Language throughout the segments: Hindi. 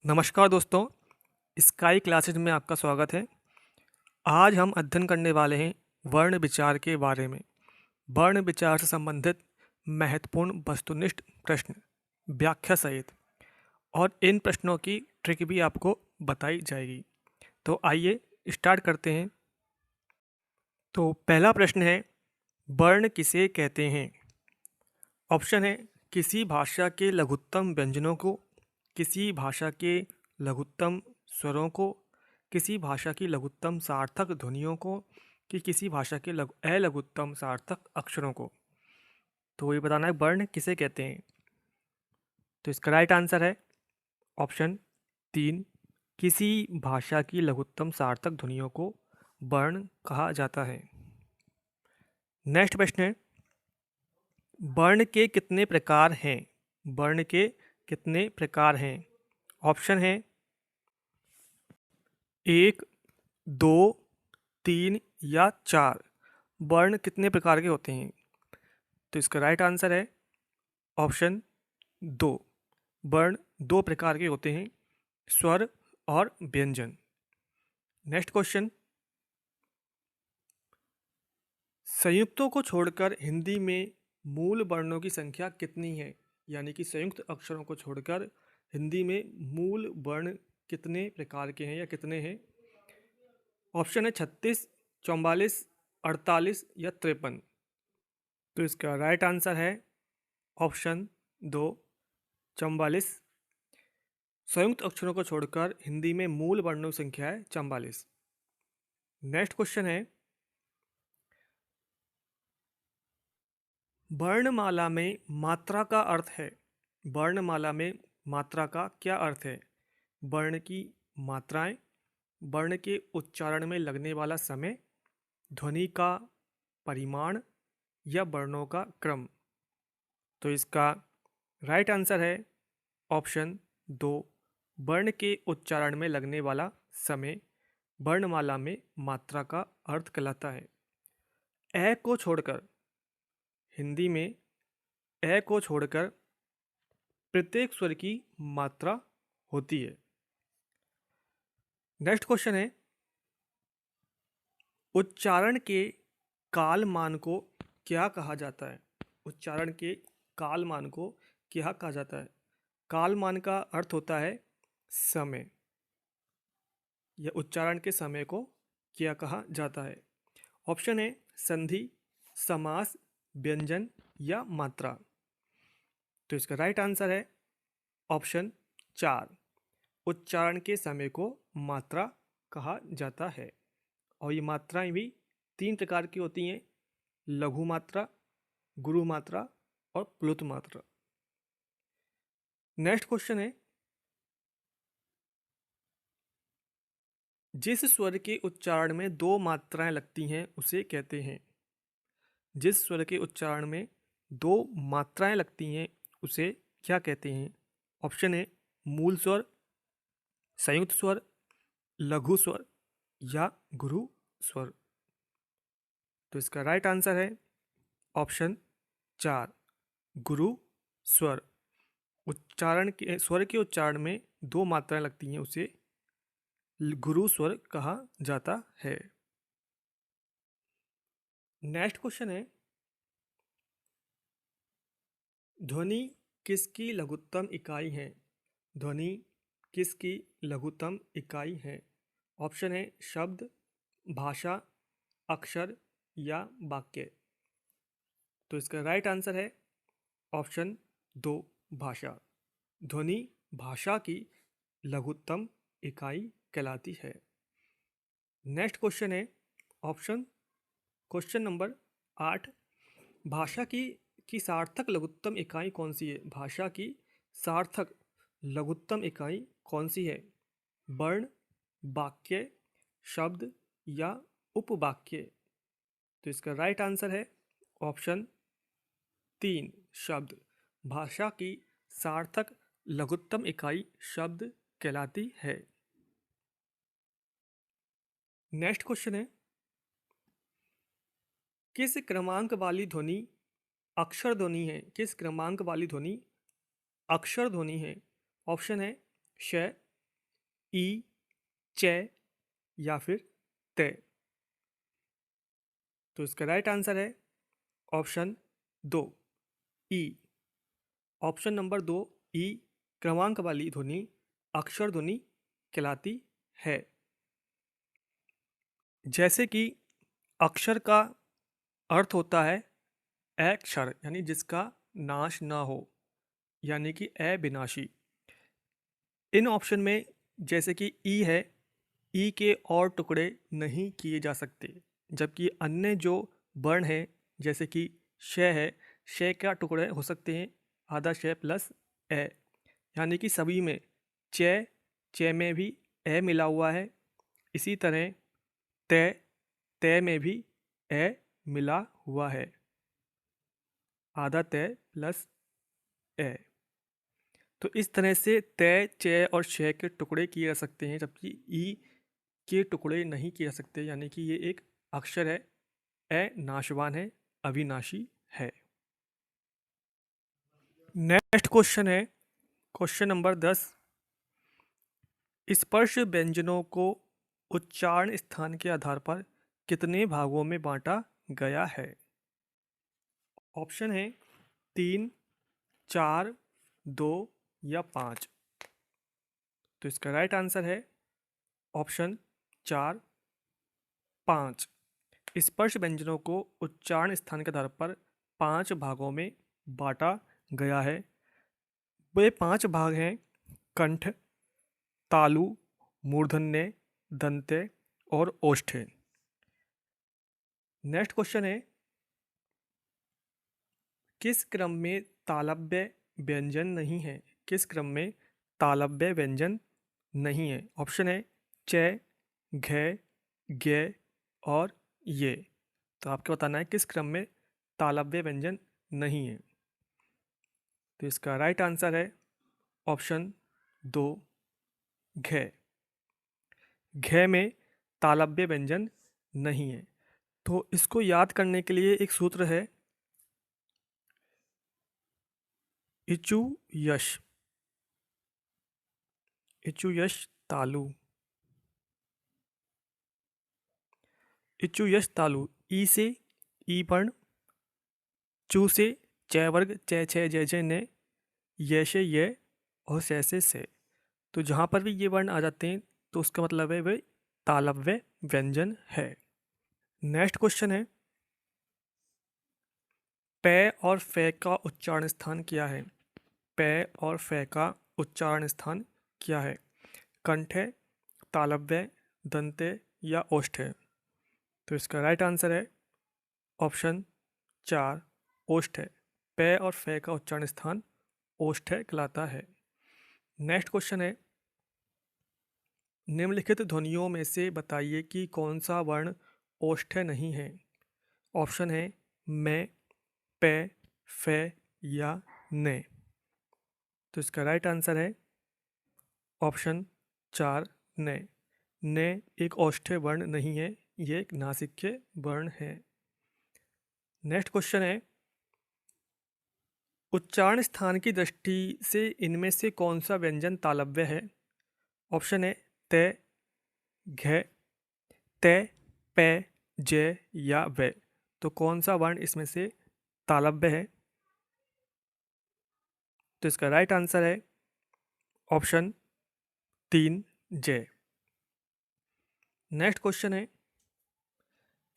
नमस्कार दोस्तों, स्काई क्लासेज में आपका स्वागत है। आज हम अध्ययन करने वाले हैं वर्ण विचार के बारे में। वर्ण विचार से संबंधित महत्वपूर्ण वस्तुनिष्ठ प्रश्न व्याख्या सहित और इन प्रश्नों की ट्रिक भी आपको बताई जाएगी। तो आइए स्टार्ट करते हैं। तो पहला प्रश्न है, वर्ण किसे कहते हैं? ऑप्शन है किसी भाषा के लघुत्तम व्यंजनों को, किसी भाषा के लघुत्तम स्वरों को, किसी भाषा की लघुत्तम सार्थक ध्वनियों को, कि किसी भाषा के अलघुत्तम सार्थक अक्षरों को। तो ये बताना है वर्ण किसे कहते हैं। तो इसका राइट आंसर है ऑप्शन 3, किसी भाषा की लघुत्तम सार्थक ध्वनियों को वर्ण कहा जाता है। नेक्स्ट प्रश्न है, वर्ण के कितने प्रकार हैं? वर्ण के कितने प्रकार हैं? ऑप्शन है 1, 2, 3 या 4। वर्ण कितने प्रकार के होते हैं? तो इसका राइट आंसर है ऑप्शन 2। वर्ण 2 प्रकार के होते हैं, स्वर और व्यंजन। नेक्स्ट क्वेश्चन, संयुक्तों को छोड़कर हिंदी में मूल वर्णों की संख्या कितनी है? यानी कि संयुक्त अक्षरों को छोड़कर हिंदी में मूल वर्ण कितने प्रकार के हैं या कितने हैं? ऑप्शन है 36, 44, 48 या 53। तो इसका राइट आंसर है ऑप्शन 2, 44। संयुक्त अक्षरों को छोड़कर हिंदी में मूल वर्णों की संख्या है 44। नेक्स्ट क्वेश्चन है, वर्णमाला में मात्रा का अर्थ है। वर्णमाला में मात्रा का क्या अर्थ है? वर्ण की मात्राएं, वर्ण के उच्चारण में लगने वाला समय, ध्वनि का परिमाण या वर्णों का क्रम। तो इसका राइट आंसर है ऑप्शन 2, वर्ण के उच्चारण में लगने वाला समय वर्णमाला में मात्रा का अर्थ कहलाता है। ए को छोड़कर हिंदी में ए को छोड़कर प्रत्येक स्वर की मात्रा होती है। नेक्स्ट क्वेश्चन है, उच्चारण के काल मान को क्या कहा जाता है? उच्चारण के काल मान को क्या कहा जाता है? काल मान का अर्थ होता है समय, या उच्चारण के समय को क्या कहा जाता है? ऑप्शन है संधि, समास, व्यंजन या मात्रा। तो इसका राइट आंसर है ऑप्शन 4, उच्चारण के समय को मात्रा कहा जाता है। और ये मात्राएं भी 3 प्रकार की होती हैं, लघु मात्रा, गुरु मात्रा और प्लुत मात्रा। नेक्स्ट क्वेश्चन है, जिस स्वर के उच्चारण में 2 मात्राएं लगती हैं उसे कहते हैं। जिस स्वर के उच्चारण में 2 मात्राएं लगती हैं उसे क्या कहते हैं? ऑप्शन है मूल स्वर, संयुक्त स्वर, लघु स्वर या गुरु स्वर। तो इसका राइट आंसर है ऑप्शन 4, गुरु स्वर। उच्चारण के स्वर के उच्चारण में 2 मात्राएं लगती हैं उसे गुरु स्वर कहा जाता है। नेक्स्ट क्वेश्चन है, ध्वनि किसकी लघुत्तम इकाई है? ध्वनि किसकी लघुत्तम इकाई है? ऑप्शन है शब्द, भाषा, अक्षर या वाक्य। तो इसका राइट आंसर है ऑप्शन 2, भाषा। ध्वनि भाषा की लघुत्तम इकाई कहलाती है। नेक्स्ट क्वेश्चन है ऑप्शन क्वेश्चन नंबर 8, भाषा की सार्थक लघुत्तम इकाई कौन सी है? भाषा की सार्थक लघुत्तम इकाई कौन सी है? वर्ण, वाक्य, शब्द या उपवाक्य। तो इसका राइट आंसर है ऑप्शन 3, शब्द। भाषा की सार्थक लघुत्तम इकाई शब्द कहलाती है। नेक्स्ट क्वेश्चन है, किस क्रमांक वाली ध्वनि अक्षर ध्वनि है? किस क्रमांक वाली ध्वनि अक्षर ध्वनि है? ऑप्शन है श, ई, चे या फिर ते। तो इसका राइट आंसर है ऑप्शन 2 ई। ऑप्शन नंबर 2 ई क्रमांक वाली ध्वनि अक्षर ध्वनि कहलाती है। जैसे कि अक्षर का अर्थ होता है अक्षर, यानी जिसका नाश ना हो, यानी कि अविनाशी। इन ऑप्शन में जैसे कि ई है, ई के और टुकड़े नहीं किए जा सकते, जबकि अन्य जो वर्ण हैं जैसे कि श है, श का टुकड़े हो सकते हैं आधा श प्लस ए, यानी कि सभी में च, च में भी ए मिला हुआ है। इसी तरह तय, तय में भी ए मिला हुआ है, आधा तय प्लस ए। तो इस तरह से तय, च और श के टुकड़े किए जा सकते हैं, जबकि ई के टुकड़े नहीं किए जा सकते, यानी कि ये एक अक्षर है, अनाशवान है, अविनाशी है। नेक्स्ट क्वेश्चन है क्वेश्चन नंबर 10। स्पर्श व्यंजनों को उच्चारण स्थान के आधार पर कितने भागों में बांटा गया है? ऑप्शन है 3, 4, 2 या 5। तो इसका राइट आंसर है ऑप्शन 4, 5। स्पर्श व्यंजनों को उच्चारण स्थान के आधार पर 5 भागों में बांटा गया है। वे 5 भाग हैं कंठ, तालु, मूर्धन्य, दंते और ओष्ठे। नेक्स्ट क्वेश्चन है किस क्रम में तालव्य व्यंजन नहीं है? किस क्रम में तालव्य व्यंजन नहीं है? ऑप्शन है च, घ, ग और ये। तो आपको बताना है किस क्रम में तालव्य व्यंजन नहीं है। तो इसका राइट आंसर है ऑप्शन 2 घ। घ में तालव्य व्यंजन नहीं है। तो इसको याद करने के लिए एक सूत्र है इचु यश, इचु यश तालु, इचु यश तालु। ई से ई वर्ण, चू से च वर्ग च छ ज ज ने, ये से ये और से। तो जहाँ पर भी ये वर्ण आ जाते हैं तो उसका मतलब है वे तालव्य व्यंजन है। नेक्स्ट क्वेश्चन है प और फ का उच्चारण स्थान क्या है? प और फ का उच्चारण स्थान क्या है? कंठ है, तालव्य, दंते या ओष्ठ है? तो इसका राइट आंसर है ऑप्शन 4 ओष्ठ है। प और फ का उच्चारण स्थान ओष्ठ कहलाता है। नेक्स्ट क्वेश्चन है निम्नलिखित ध्वनियों में से बताइए कि कौन सा वर्ण ओष्ठ नहीं है? ऑप्शन है मैं, पे, फे या ने। तो इसका राइट आंसर है ऑप्शन 4 ने। ने एक ओष्ठ वर्ण नहीं है, ये एक नासिक्य वर्ण है। नेक्स्ट क्वेश्चन है उच्चारण स्थान की दृष्टि से इनमें से कौन सा व्यंजन तालव्य है? ऑप्शन है ते, घ, ते, पे, जे या वे। तो कौन सा वर्ण इसमें से तालव्य है? तो इसका राइट आंसर है ऑप्शन 3 जे। नेक्स्ट क्वेश्चन है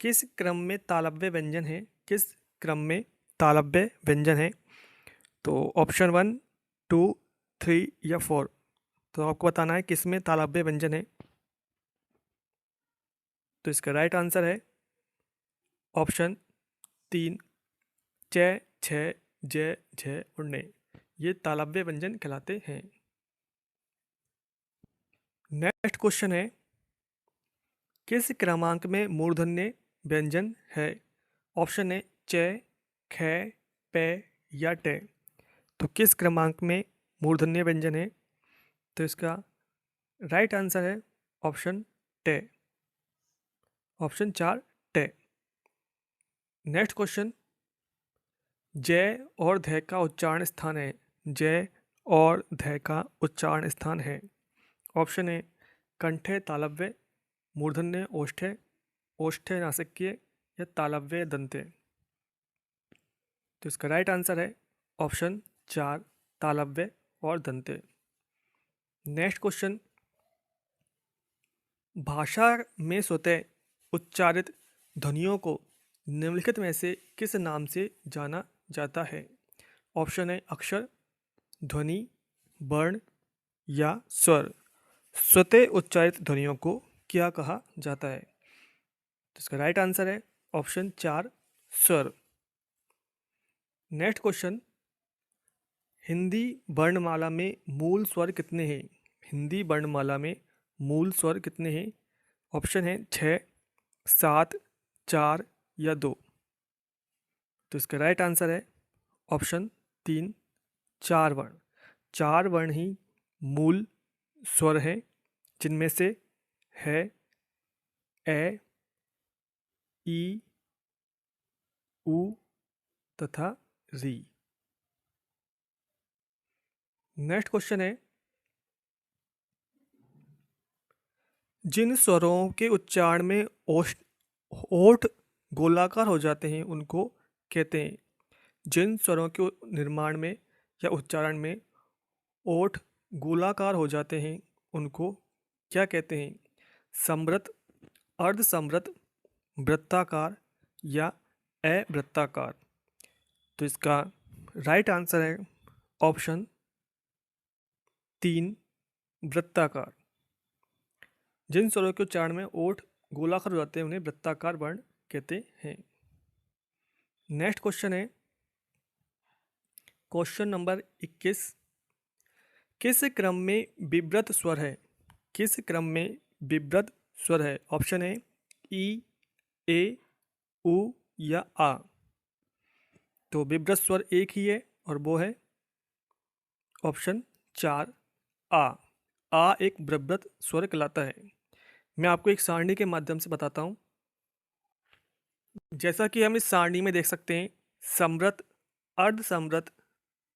किस क्रम में तालव्य व्यंजन है? किस क्रम में तालव्य व्यंजन है? तो ऑप्शन 1, 2, 3 या 4। तो आपको बताना है किस में तालव्य व्यंजन है। तो इसका राइट आंसर है ऑप्शन 3 च, छ, ज, झ और ने। ये तालव्य व्यंजन कहलाते हैं। नेक्स्ट क्वेश्चन है किस क्रमांक में मूर्धन्य व्यंजन है? ऑप्शन है च, ख, पे या टे। तो किस क्रमांक में मूर्धन्य व्यंजन है? तो इसका राइट आंसर है ऑप्शन टे, ऑप्शन 4 टे। नेक्स्ट क्वेश्चन जय और ध का उच्चारण स्थान है। जय और ध का उच्चारण स्थान है। ऑप्शन है कंठे तालव्य, मूर्धन्य ओष्ठे, ओष्ठे नासिक्य या तालव्य दंते। तो इसका राइट आंसर है ऑप्शन 4 तालव्य और दंते। नेक्स्ट क्वेश्चन, भाषा में स्वतः उच्चारित ध्वनियों को निम्नलिखित में से किस नाम से जाना जाता है? ऑप्शन है अक्षर, ध्वनि, वर्ण या स्वर। स्वतः उच्चारित ध्वनियों को क्या कहा जाता है? तो इसका राइट आंसर है ऑप्शन 4 स्वर। नेक्स्ट क्वेश्चन, हिंदी वर्णमाला में मूल स्वर कितने हैं? हिंदी वर्णमाला में मूल स्वर कितने हैं? ऑप्शन है 6, 7, 4 या 2। तो इसका राइट आंसर है ऑप्शन 3 4 वर्ण। 4 वर्ण ही मूल स्वर हैं, जिनमें से है ए, ई, उ तथा री। नेक्स्ट क्वेश्चन है, जिन स्वरों के उच्चारण में ओठ गोलाकार हो जाते हैं उनको कहते हैं। जिन स्वरों के निर्माण में या उच्चारण में ओठ गोलाकार हो जाते हैं उनको क्या कहते हैं? समृत, अर्धसमृत, वृत्ताकार या अवृत्ताकार। तो इसका राइट आंसर है ऑप्शन 3 वृत्ताकार। जिन स्वरों के उच्चारण में ओठ गोलाकार हो जाते हैं उन्हें वृत्ताकार वर्ण कहते हैं। नेक्स्ट क्वेश्चन है क्वेश्चन नंबर 21, किस क्रम में विव्रत स्वर है? किस क्रम में विव्रत स्वर है? ऑप्शन है ई, ए, उ या आ। तो विव्रत स्वर एक ही है और वो है ऑप्शन 4 आ। आ एक विव्रत स्वर कहलाता है। मैं आपको एक सारणी के माध्यम से बताता हूँ। जैसा कि हम इस सारणी में देख सकते हैं, समृत, अर्धसमृत,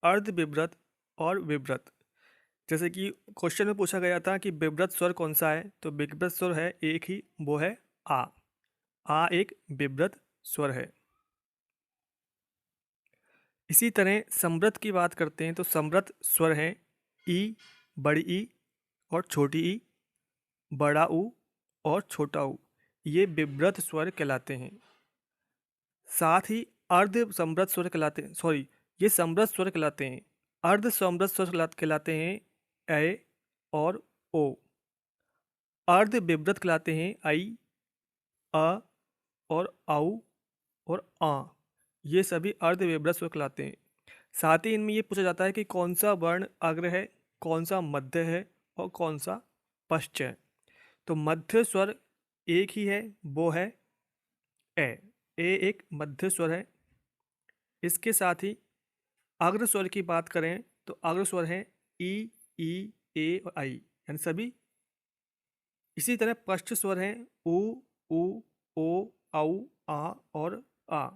अर्धविव्रत और विव्रत। जैसे कि क्वेश्चन में पूछा गया था कि विव्रत स्वर कौन सा है, तो विव्रत स्वर है एक ही, वो है आ। आ एक विव्रत स्वर है। इसी तरह समृत की बात करते हैं तो समृत स्वर हैं ई, बड़ी ई और छोटी ई, बड़ा ऊ और छोटा ऊ। ये विव्रत स्वर कहलाते हैं। साथ ही अर्ध समृत स्वर कहलाते हैं, सॉरी, ये समृत स्वर कहलाते हैं। अर्ध समृत स्वर कहलाते हैं ए और ओ। अर्ध विव्रत कहलाते हैं आई, अ और आउ और आ। ये सभी अर्ध विव्रत स्वर कहलाते हैं। साथ ही इनमें ये पूछा जाता है कि कौन सा वर्ण अग्र है, कौन सा मध्य है और कौन सा पश्च है। तो मध्य स्वर एक ही है, वो है ए। ए एक मध्य स्वर है। इसके साथ ही अग्र स्वर की बात करें तो अग्र स्वर है ई, ए और आई, यानी सभी। इसी तरह पश्च स्वर हैं उ, ओ, औ, आ और आ।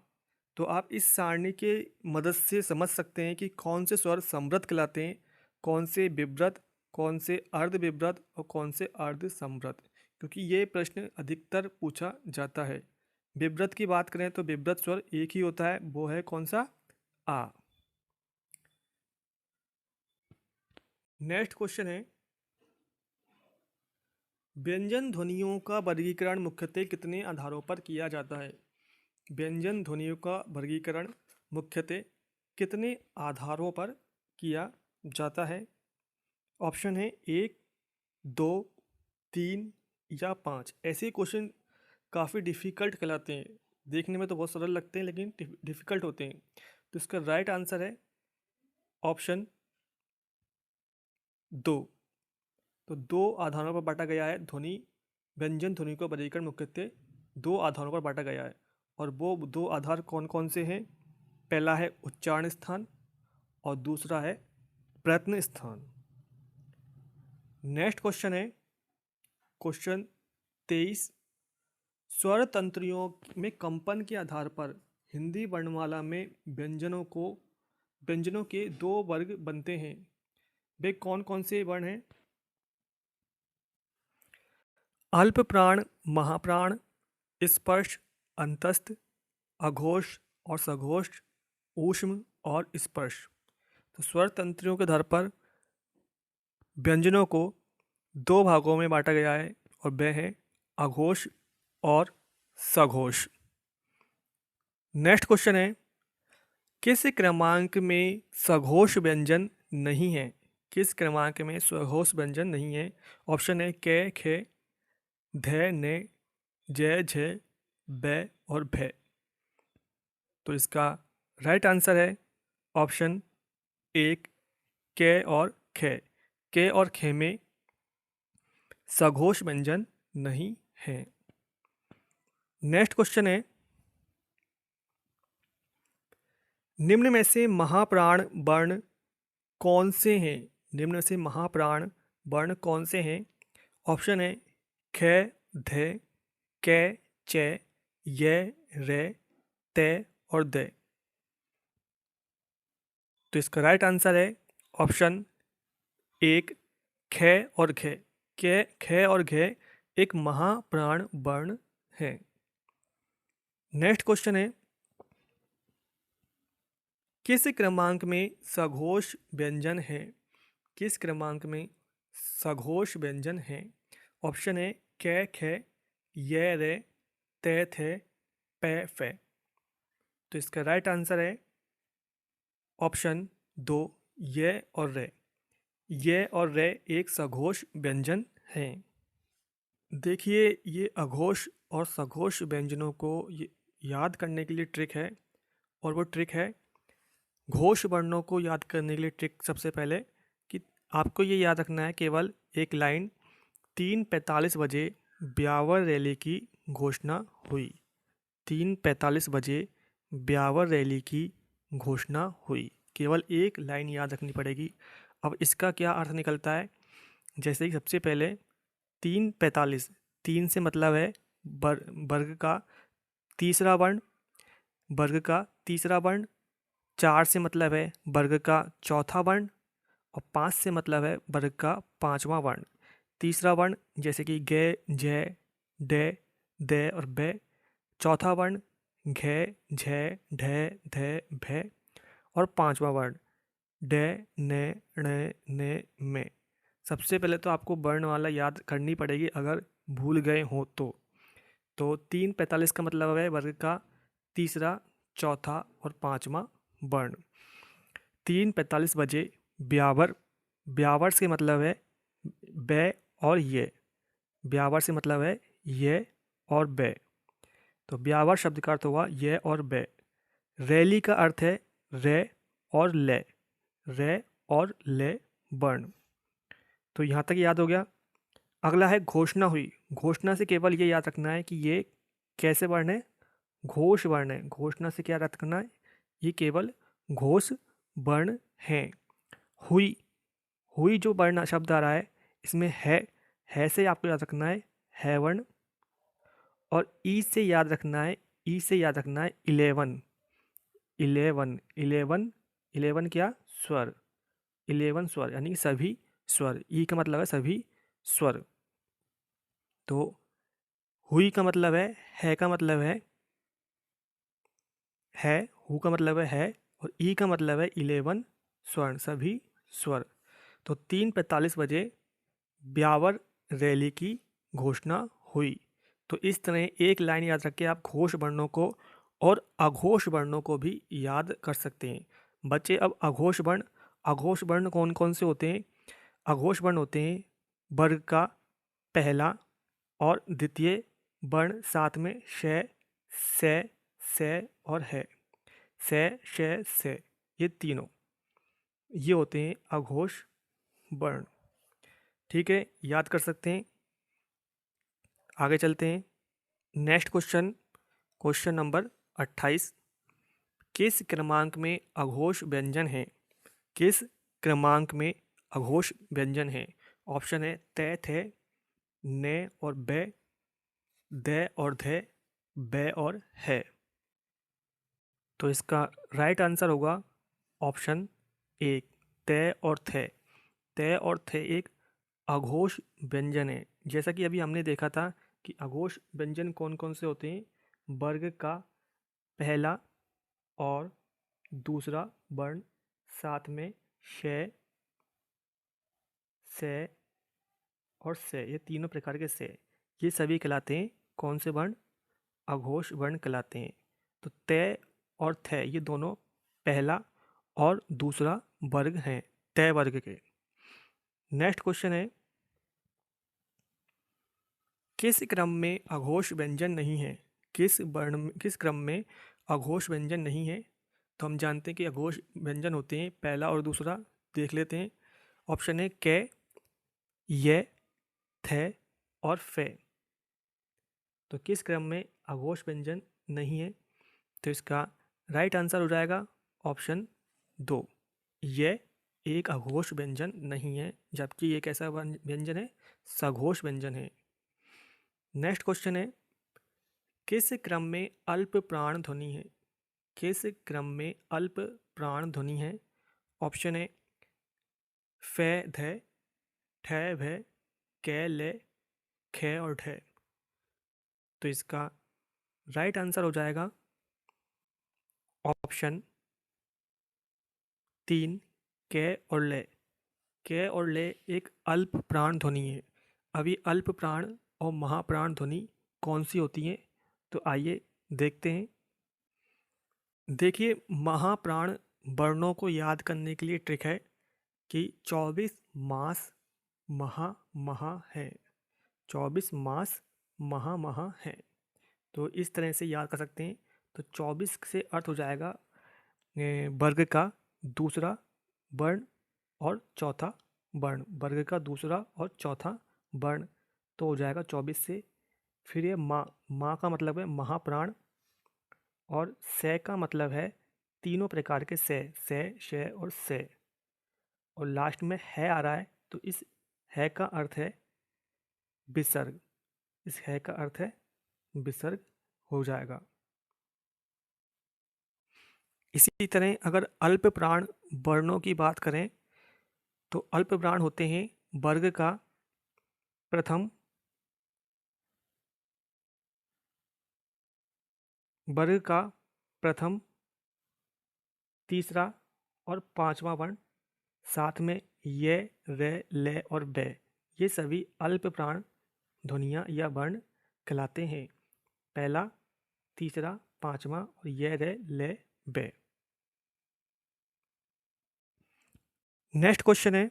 तो आप इस सारणी के मदद से समझ सकते हैं कि कौन से स्वर समृत कहलाते हैं, कौन से विव्रत, कौन से अर्ध विव्रत और कौन से अर्ध समृत, क्योंकि ये प्रश्न अधिकतर पूछा जाता है। विव्रत की बात करें तो विव्रत स्वर एक ही होता है, वो है कौन सा? आ। नेक्स्ट क्वेश्चन है, व्यंजन ध्वनियों का वर्गीकरण मुख्यतः कितने आधारों पर किया जाता है? व्यंजन ध्वनियों का वर्गीकरण मुख्यतः कितने आधारों पर किया जाता है? ऑप्शन है 1, 2, 3 या 5। ऐसे क्वेश्चन काफ़ी डिफ़िकल्ट कहलाते हैं। देखने में तो बहुत सरल लगते हैं लेकिन डिफ़िकल्ट होते हैं। तो इसका राइट आंसर है ऑप्शन 2। तो 2 आधारों पर बांटा गया है ध्वनि, व्यंजन ध्वनि का वर्गीकरण मुख्यतः 2 आधारों पर बांटा गया है। और वो 2 आधार कौन कौन से हैं? पहला है उच्चारण स्थान और दूसरा है प्रयत्न स्थान। नेक्स्ट क्वेश्चन है क्वेश्चन 23, स्वर तंत्रियों में कंपन के आधार पर हिंदी वर्णमाला में व्यंजनों के 2 वर्ग बनते हैं। वे कौन कौन से वर्ण हैं? अल्प प्राण, महाप्राण, स्पर्श, अंतस्थ, अघोष और सघोष, ऊष्म और स्पर्श। तो स्वर तंत्रियों के आधार पर व्यंजनों को दो भागों में बांटा गया है और वे हैं अघोष और सघोष। नेक्स्ट क्वेश्चन है, किस क्रमांक में सघोष व्यंजन नहीं है? किस क्रमांक में सघोष व्यंजन नहीं है? ऑप्शन है क, ख, ध, न, ज, झ, ब और भ। तो इसका राइट आंसर है ऑप्शन एक, क और ख। क और ख में सघोष व्यंजन नहीं है। नेक्स्ट क्वेश्चन है, निम्न में से महाप्राण वर्ण कौन से हैं? निम्न में से महाप्राण वर्ण कौन से हैं? ऑप्शन है ख, ध, क, च, य, र, त और द। तो इसका राइट आंसर है ऑप्शन एक, ख और घ। ख और घ एक महाप्राण वर्ण है। नेक्स्ट क्वेश्चन है, किस क्रमांक में सघोष व्यंजन है? किस क्रमांक में सघोष व्यंजन है? ऑप्शन है क, ख, य, र, त, थ, प, फ। तो इसका राइट आंसर है ऑप्शन दो, य और र। य और र एक सघोष व्यंजन है। देखिए, ये अघोष और सघोष व्यंजनों को याद करने के लिए ट्रिक है, और वो ट्रिक है घोष वर्णों को याद करने के लिए ट्रिक। सबसे पहले कि आपको ये याद रखना है, केवल एक लाइन, 3:45 बजे ब्यावर रैली की घोषणा हुई। 3:45 बजे ब्यावर रैली की घोषणा हुई। केवल एक लाइन याद रखनी पड़ेगी। अब इसका क्या अर्थ निकलता है? जैसे कि सबसे पहले 3:45, 3 से मतलब है वर्ग का तीसरा वर्ण, वर्ग का तीसरा वर्ण। 4 से मतलब है वर्ग का चौथा वर्ण, और 5 से मतलब है वर्ग का पांचवा वर्ण। तीसरा वर्ण जैसे कि ग, ज, ड, द और ब। चौथा वर्ण घ, झ, ढ, ध, भ। और पांचवा वर्ण ड, न, ण, न, म। सबसे पहले तो आपको वर्णमाला याद करनी पड़ेगी, अगर भूल गए हो तो 3:45 का मतलब है वर्ग का तीसरा, चौथा और पांचवा वर्ण। 3:45 बजे ब्यावर, ब्यावर से मतलब है ब और ये, ब्यावर से मतलब है ये और ब। तो ब्यावर शब्द का अर्थ हुआ ये और ब। रैली का अर्थ है रे और ले, रे और ले वर्ण। तो यहाँ तक याद हो गया। अगला है घोषणा हुई। घोषणा से केवल ये याद रखना है कि ये कैसे वर्ण है? घोष वर्ण है। घोषणा से क्या याद रखना है? ये केवल घोष वर्ण है। हुई, हुई जो वर्ण शब्द आ रहा है इसमें है से आपको याद रखना है वर्ण। और ई से याद रखना है, ई से याद रखना है 11, 11, 11, 11 क्या? स्वर। 11 स्वर यानी सभी स्वर। ई का मतलब है सभी स्वर। तो हुई का मतलब है का मतलब है, हु का मतलब है, और ई का मतलब है 11 स्वर्ण, सभी स्वर। तो 3:45 बजे ब्यावर रैली की घोषणा हुई। तो इस तरह एक लाइन याद रख के आप घोष वर्णों को और अघोष वर्णों को भी याद कर सकते हैं। बच्चे, अब अघोष वर्ण, अघोष वर्ण कौन कौन से होते हैं? अघोष वर्ण होते हैं वर्ग का पहला और द्वितीय वर्ण, साथ में श, से और है। से ये तीनों, ये होते हैं अघोष वर्ण। ठीक है, याद कर सकते हैं। आगे चलते हैं। Next question, question number 28। किस क्रमांक में अघोष व्यंजन है? किस क्रमांक में अघोष व्यंजन है? ऑप्शन है त, थे, न और ब, द और ध, ब और है। तो इसका राइट आंसर होगा ऑप्शन एक, त और थे। त और थे एक अघोष व्यंजन है। जैसा कि अभी हमने देखा था कि अघोष व्यंजन कौन कौन से होते हैं, वर्ग का पहला और दूसरा वर्ण, साथ में श, से और से, ये तीनों प्रकार के से, ये सभी कहलाते हैं कौन से वर्ण, अघोष वर्ण कहलाते हैं। तो तय और थ ये दोनों पहला और दूसरा वर्ग हैं तय वर्ग के। नेक्स्ट क्वेश्चन है, किस क्रम में अघोष व्यंजन नहीं है, किस क्रम में अघोष व्यंजन नहीं है। तो हम जानते हैं कि अघोष व्यंजन होते हैं पहला और दूसरा, देख लेते हैं। ऑप्शन है कै, ये, थे और फे। तो किस क्रम में अघोष व्यंजन नहीं है, तो इसका राइट आंसर हो जाएगा ऑप्शन 2, ये एक अघोष व्यंजन नहीं है, जबकि ये कैसा व्यंजन है, सघोष व्यंजन है। नेक्स्ट क्वेश्चन है, किस क्रम में अल्प प्राण ध्वनि है, किस क्रम में अल्प प्राण ध्वनि है। ऑप्शन है फे ध, ठ भ, कै ले, खे और ढ। तो इसका राइट आंसर हो जाएगा ऑप्शन 3, कै और ले। कै और ले एक अल्प प्राण ध्वनि है। अभी अल्प प्राण और महाप्राण ध्वनि कौन सी होती है, तो आइए देखते हैं। देखिए, महाप्राण वर्णों को याद करने के लिए ट्रिक है कि 24 मास महा महा है, 24 मास महा महा है। तो इस तरह से याद कर सकते हैं। तो 24 से अर्थ हो जाएगा वर्ग का दूसरा वर्ण और चौथा वर्ण, वर्ग का दूसरा और चौथा वर्ण, तो हो जाएगा 24 से। फिर ये माँ का मतलब है महाप्राण, और से का मतलब है तीनों प्रकार के से, श और से, और लास्ट में है आ रहा है, तो इस है का अर्थ है विसर्ग, इस है का अर्थ है विसर्ग हो जाएगा। इसी तरह अगर अल्प प्राण वर्णों की बात करें, तो अल्प प्राण होते हैं वर्ग का प्रथम, वर्ग का प्रथम, तीसरा और पांचवा वर्ण, साथ में ये, रे, ले और बे, ये सभी अल्प प्राण ध्वनियाँ या वर्ण कहलाते हैं। पहला, तीसरा, पांचवा और ये, रे, ले, बे। नेक्स्ट क्वेश्चन है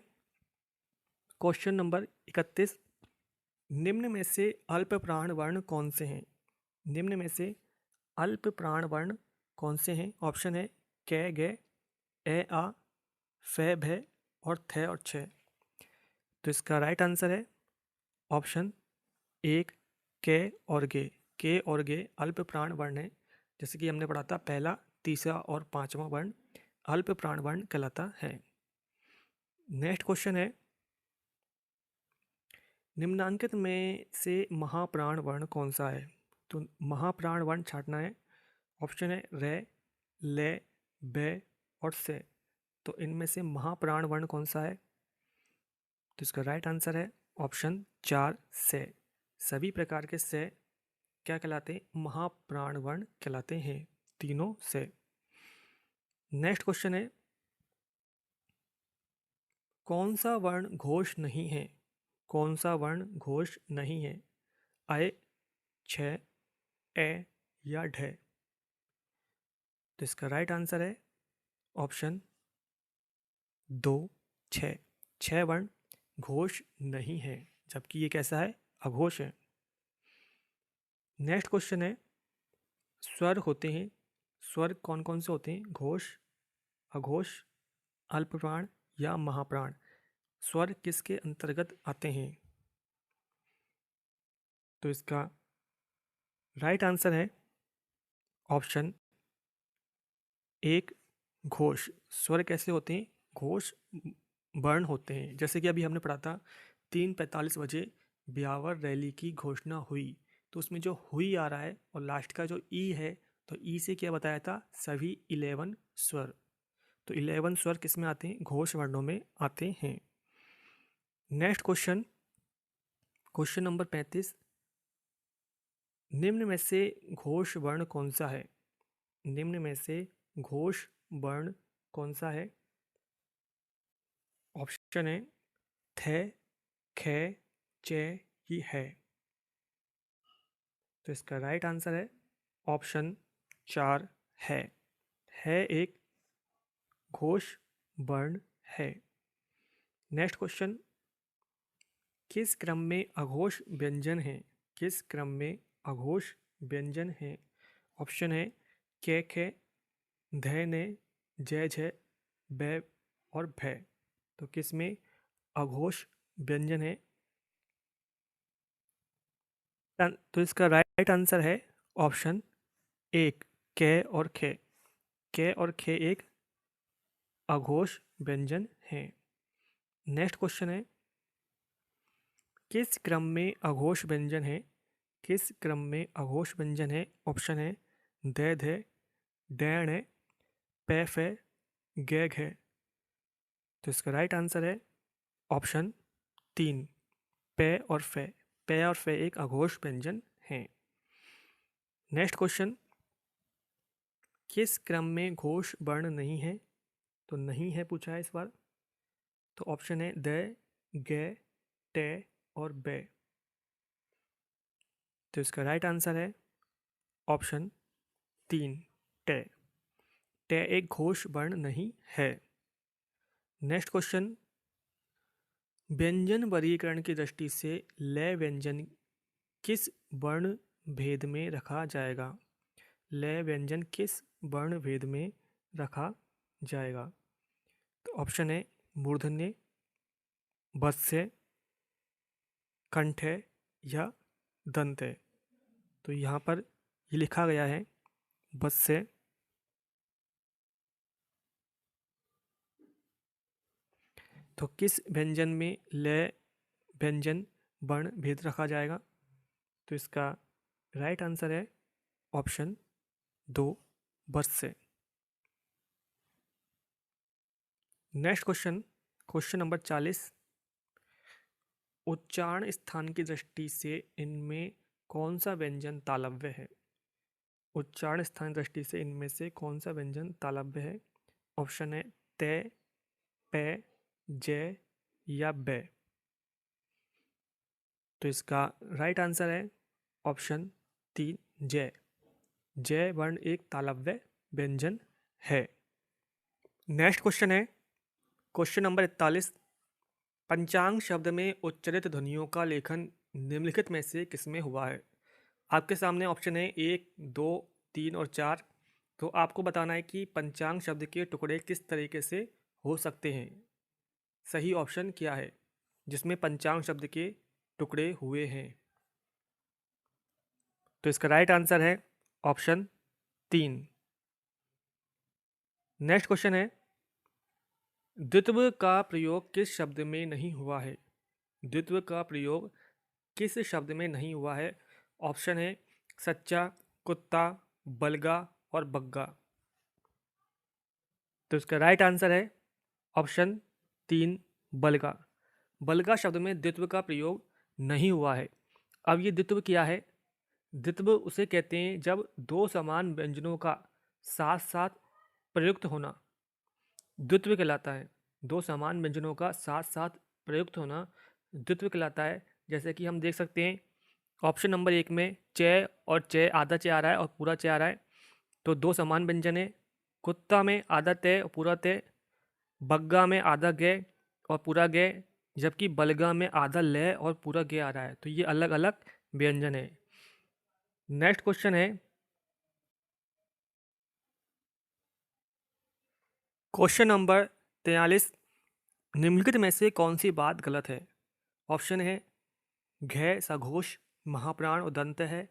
क्वेश्चन नंबर 31, निम्न में से अल्प प्राण वर्ण कौन से हैं, निम्न में से अल्प प्राण वर्ण कौन से हैं। ऑप्शन है कै, गे, ए, आ, फे, भे और थे और छे। तो इसका राइट आंसर है ऑप्शन 1, के और गे। के और गे अल्प प्राण वर्ण है। जैसे कि हमने पढ़ा था, पहला, तीसरा और पांचवा वर्ण अल्प प्राण वर्ण कहलाता है। नेक्स्ट क्वेश्चन है, निम्नांकित में से महाप्राण वर्ण कौन सा है। तो महाप्राण वर्ण छांटना है। ऑप्शन है रे, ले, बे और से। तो इनमें से महाप्राण वर्ण कौन सा है, तो इसका राइट आंसर है ऑप्शन 4, से। सभी प्रकार के से क्या कहलाते हैं, महाप्राण वर्ण कहलाते हैं, तीनों से। नेक्स्ट क्वेश्चन है, कौन सा वर्ण घोष नहीं है, कौन सा वर्ण घोष नहीं है। अय, छ, ए या ढ। तो इसका राइट आंसर है ऑप्शन 2, छ। छह वर्ण घोष नहीं है, जबकि ये कैसा है, अघोष है। नेक्स्ट क्वेश्चन है, स्वर होते हैं, स्वर कौन कौन से होते हैं, घोष, अघोष, अल्पप्राण या महाप्राण। स्वर किसके अंतर्गत आते हैं, तो इसका राइट आंसर है ऑप्शन 1, घोष। स्वर कैसे होते हैं, घोष वर्ण होते हैं। जैसे कि अभी हमने पढ़ा था 3:45 बजे ब्यावर रैली की घोषणा हुई, तो उसमें जो हुई आ रहा है और लास्ट का जो ई है, तो ई से क्या बताया था, सभी 11 स्वर। तो 11 स्वर किस में आते हैं, घोष वर्णों में आते हैं। नेक्स्ट क्वेश्चन, क्वेश्चन नंबर 35, निम्न में से घोष वर्ण कौन सा है? निम्न में से घोष वर्ण कौन सा है? ऑप्शन है थे, खे, चे ही है। तो इसका राइट आंसर है ऑप्शन 4 है। है एक घोष वर्ण है। नेक्स्ट क्वेश्चन, किस क्रम में अघोष व्यंजन है? किस क्रम में अघोष व्यंजन है? ऑप्शन है के खे, धै ने, जय झय, बै और भय। तो किस में अघोष व्यंजन है? तो इसका राइट आंसर है ऑप्शन 1 कै और खे। कै और खे एक अघोष व्यंजन है। नेक्स्ट क्वेश्चन है, किस क्रम में अघोष व्यंजन है? किस क्रम में अघोष व्यंजन है? ऑप्शन है दे धे, डैण है, पै फै, गै घै। तो इसका राइट आंसर है ऑप्शन 3 पै और फै। पै और फै एक अघोष व्यंजन है। नेक्स्ट क्वेश्चन, किस क्रम में घोष वर्ण नहीं है? तो नहीं है पूछा है इस बार। तो ऑप्शन है द, गे, टे और बे। तो इसका राइट आंसर है ऑप्शन 3 टे। टे एक घोष वर्ण नहीं है। नेक्स्ट क्वेश्चन, व्यंजन वर्गीकरण की दृष्टि से लय व्यंजन किस वर्ण भेद में रखा जाएगा? लय व्यंजन किस वर्ण भेद में रखा जाएगा? तो ऑप्शन है मूर्धन्य, बस्य, कंठे या दंते। तो यहाँ पर ये लिखा गया है बस्य, तो किस व्यंजन में लय व्यंजन वर्ण भेद रखा जाएगा? तो इसका राइट आंसर है ऑप्शन 2 बस्य। नेक्स्ट क्वेश्चन, क्वेश्चन नंबर 40, उच्चारण स्थान की दृष्टि से इनमें कौन सा व्यंजन तालव्य है? उच्चारण स्थान की दृष्टि से इनमें से कौन सा व्यंजन तालव्य है? ऑप्शन है ते, पे, जय या बे। तो इसका राइट आंसर है ऑप्शन 3 जय। जय वर्ण एक तालव्य व्यंजन है। नेक्स्ट क्वेश्चन है क्वेश्चन नंबर 41, पंचांग शब्द में उच्चरित ध्वनियों का लेखन निम्नलिखित में से किसमें हुआ है? आपके सामने ऑप्शन है 1, 2, 3 और 4। तो आपको बताना है कि पंचांग शब्द के टुकड़े किस तरीके से हो सकते हैं। सही ऑप्शन क्या है जिसमें पंचांग शब्द के टुकड़े हुए हैं? तो इसका राइट आंसर है ऑप्शन 3। नेक्स्ट क्वेश्चन है, द्वित्व का प्रयोग किस शब्द में नहीं हुआ है? द्वित्व का प्रयोग किस शब्द में नहीं हुआ है? ऑप्शन है सच्चा, कुत्ता, बलगा और बग्गा। तो इसका राइट आंसर है ऑप्शन 3 बलगा। बलगा शब्द में द्वित्व का प्रयोग नहीं हुआ है। अब ये द्वित्व क्या है? द्वित्व उसे कहते हैं जब दो समान व्यंजनों का साथ साथ प्रयुक्त होना द्वित्व कहलाता है। दो समान व्यंजनों का साथ साथ प्रयुक्त होना द्वित्व कहलाता है। जैसे कि हम देख सकते हैं ऑप्शन नंबर 1 में चे और चे, आधा चे आ रहा है और पूरा चे आ रहा है, तो दो समान व्यंजन है। कुत्ता में आधा ते और पूरा ते, बग्गा में आधा गे और पूरा गे, जबकि बलगा में आधा ले और पूरा गे आ रहा है। तो ये अलग अलग व्यंजन है। नेक्स्ट क्वेश्चन है क्वेश्चन नंबर 43, निम्नलिखित में से कौन सी बात गलत है? ऑप्शन है घै सघोष महाप्राण और दंत है।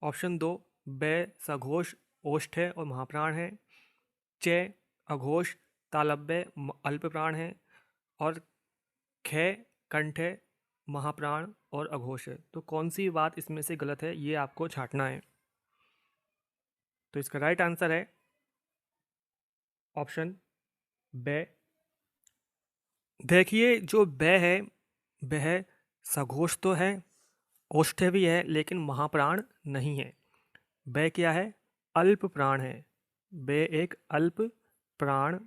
ऑप्शन 2 बै सघोष ओष्ठ है और महाप्राण है। चे अघोष तालव्य अल्प प्राण है। और खे कंठ है, महाप्राण और अघोष है। तो कौन सी बात इसमें से गलत है ये आपको छांटना है। तो इसका राइट आंसर है ऑप्शन बे। देखिए जो बे है वह सघोष तो है, ओष्ठ्य भी है, लेकिन महाप्राण नहीं है। ब क्या है? अल्प प्राण है। ब एक अल्प प्राण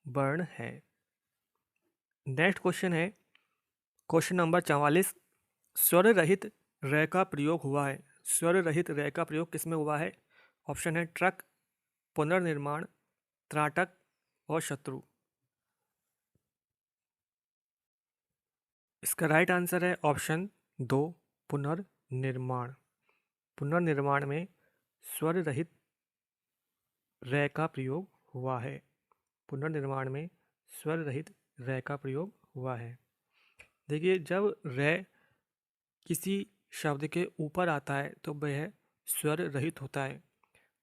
वर्ण है। नेक्स्ट क्वेश्चन है क्वेश्चन नंबर 44। स्वर रहित रे का प्रयोग हुआ है। स्वर रहित रे का प्रयोग किसमें हुआ है? ऑप्शन है ट्रक, पुनर्निर्माण, त्राटक और शत्रु। इसका राइट आंसर है ऑप्शन 2, पुनर्निर्माण। पुनर्निर्माण में स्वर रहित रे का प्रयोग हुआ है। पुनर्निर्माण में स्वर रहित रे का प्रयोग हुआ है। देखिए, जब रे किसी शब्द के ऊपर आता है तो वह स्वर रहित होता है,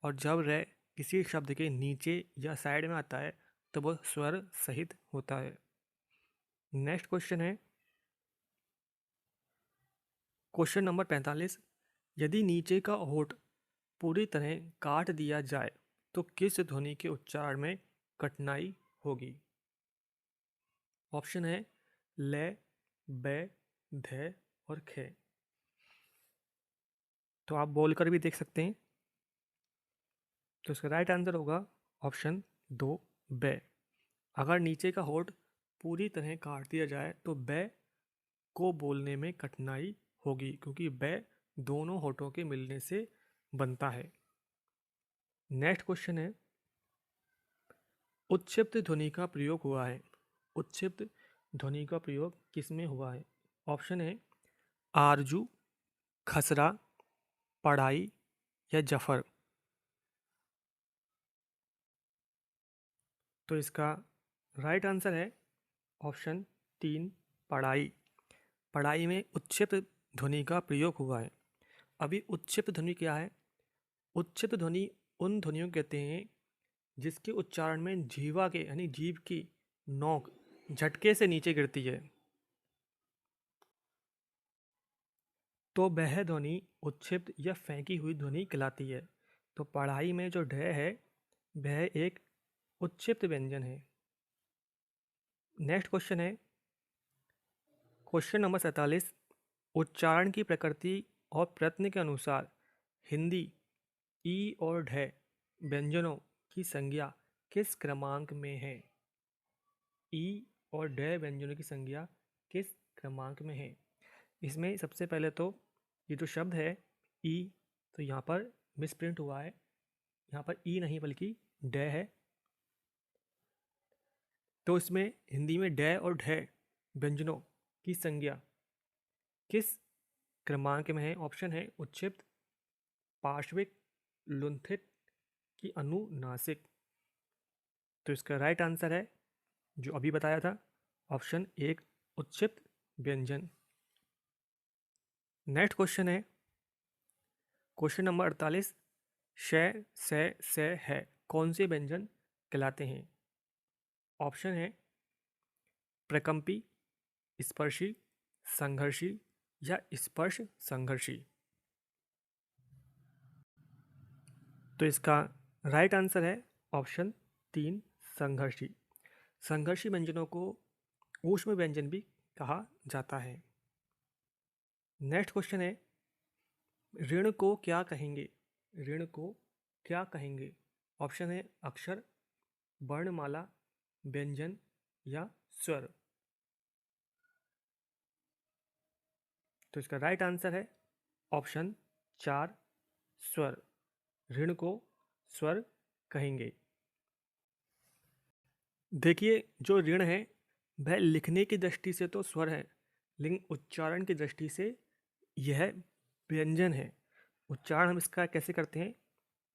और जब रे किसी शब्द के नीचे या साइड में आता है तो वह स्वर सहित होता है। नेक्स्ट क्वेश्चन है क्वेश्चन नंबर 45। यदि नीचे का होठ पूरी तरह काट दिया जाए तो किस ध्वनि के उच्चारण में कठिनाई होगी? ऑप्शन है ले, बे, धे और खे। तो आप बोलकर भी देख सकते हैं। तो इसका राइट आंसर होगा ऑप्शन 2, बे। अगर नीचे का होठ पूरी तरह काट दिया जाए तो बे को बोलने में कठिनाई होगी, क्योंकि बे दोनों होठों के मिलने से बनता है। नेक्स्ट क्वेश्चन है उत्क्षिप्त ध्वनि का प्रयोग हुआ है। उत्क्षिप्त ध्वनि का प्रयोग किसमें हुआ है? ऑप्शन है आरजू, खसरा, पढ़ाई या जफर। तो इसका राइट आंसर है ऑप्शन 3, पढ़ाई। पढ़ाई में उत्क्षिप्त ध्वनि का प्रयोग हुआ है। अभी उत्क्षिप्त ध्वनि क्या है? उत्क्षिप्त ध्वनि उन ध्वनियों को कहते हैं जिसके उच्चारण में जीवा के यानी जीभ की नोक झटके से नीचे गिरती है, तो वह ध्वनि उत्क्षिप्त या फेंकी हुई ध्वनि कहलाती है। तो पढ़ाई में जो ढ है वह एक उत्क्षिप्त व्यंजन है। नेक्स्ट क्वेश्चन है क्वेश्चन नंबर 47। उच्चारण की प्रकृति और प्रयत्न के अनुसार हिंदी ई और ढ व्यंजनों की संज्ञा किस क्रमांक में है? ई और ढ व्यंजनों की संज्ञा किस क्रमांक में है? इसमें सबसे पहले तो ये जो शब्द है ई, तो यहाँ पर मिसप्रिंट हुआ है। यहाँ पर ई नहीं बल्कि ड है। तो इसमें हिंदी में ड और ढ व्यंजनों की संज्ञा किस क्रमांक में है? ऑप्शन है उच्छिप्त, पार्श्विक, लुंठित की अनुनासिक। तो इसका राइट आंसर है जो अभी बताया था, ऑप्शन 1, उच्छिप्त व्यंजन। नेक्स्ट क्वेश्चन है क्वेश्चन नंबर 48। श, से है कौन से व्यंजन कहलाते हैं? ऑप्शन है प्रकंपी, स्पर्शी, संघर्षी या स्पर्श संघर्षी। तो इसका राइट आंसर है ऑप्शन 3, संघर्षी। संघर्षी व्यंजनों को ऊष्म व्यंजन भी कहा जाता है। नेक्स्ट क्वेश्चन है ऋण को क्या कहेंगे? ऋण को क्या कहेंगे? ऑप्शन है अक्षर, वर्णमाला, व्यंजन या स्वर। तो इसका राइट आंसर है ऑप्शन 4, स्वर। ऋण को स्वर कहेंगे। देखिए, जो ऋण है वह लिखने की दृष्टि से तो स्वर है, लेकिन उच्चारण की दृष्टि से यह व्यंजन है। उच्चारण हम इसका कैसे करते हैं?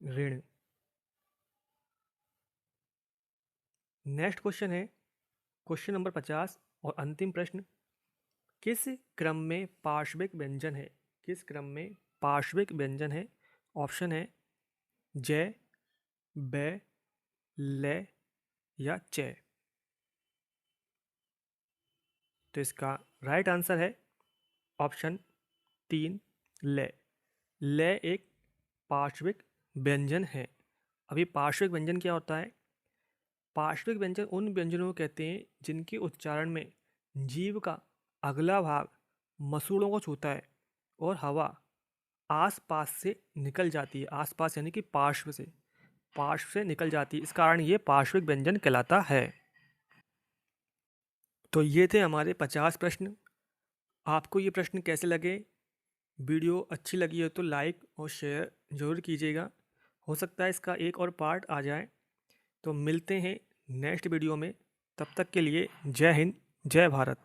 ऋण। नेक्स्ट क्वेश्चन है क्वेश्चन नंबर 50 और अंतिम प्रश्न। किस क्रम में पार्श्विक व्यंजन है? किस क्रम में पार्श्विक व्यंजन है? ऑप्शन है जय, बै, ले या चे। तो इसका राइट आंसर है ऑप्शन 3, ले। ले एक पार्श्विक व्यंजन है। अभी पार्श्विक व्यंजन क्या होता है? पार्श्विक व्यंजन उन व्यंजनों को कहते हैं जिनके उच्चारण में जीभ का अगला भाग मसूड़ों को छूता है और हवा आस-पास से निकल जाती है, आस-पास यानी कि पार्श्व से निकल जाती है, इस कारण ये पार्श्विक व्यंजन कहलाता है। तो ये थे हमारे 50 प्रश्न। आपको ये प्रश्न कैसे लगे? वीडियो अच्छी लगी हो तो लाइक और शेयर ज़रूर कीजिएगा। हो सकता है इसका एक और पार्ट आ जाए। तो मिलते हैं नेक्स्ट वीडियो में। तब तक के लिए जय हिंद, जय भारत।